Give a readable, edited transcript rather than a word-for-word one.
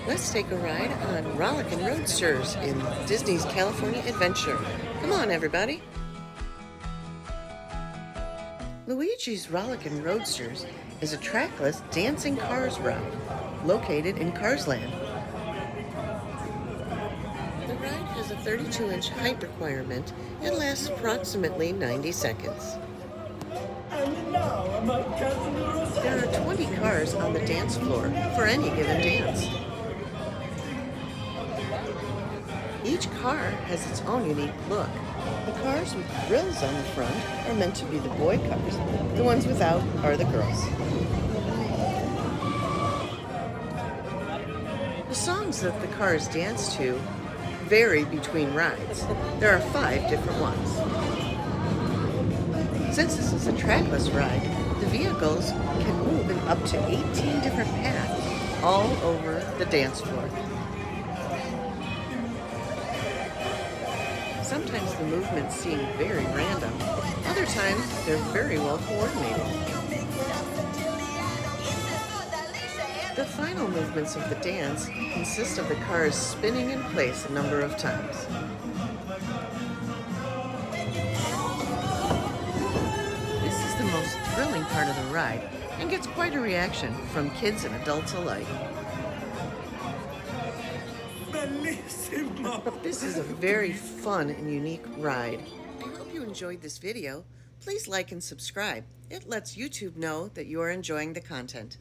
Let's take a ride on Rollickin Roadsters in Disney's California Adventure. Come on, everybody. Luigi's Rollickin Roadsters is a trackless dancing cars ride located in Carsland. The ride has a 32-inch height requirement and lasts approximately 90 seconds. There are 20 cars on the dance floor for any given dance. Each car has its own unique look. The cars with grills on the front are meant to be the boy cars. The ones without are the girls. The songs that the cars dance to vary between rides. There are 5 different ones. Since this is a trackless ride, the vehicles can move in up to 18 different paths all over the dance floor. Sometimes the movements seem very random. Other times, they're very well coordinated. The final movements of the dance consist of the cars spinning in place a number of times. This is the most thrilling part of the ride and gets quite a reaction from kids and adults alike. This is a very fun and unique ride. I hope you enjoyed this video. Please like and subscribe. It lets YouTube know that you are enjoying the content.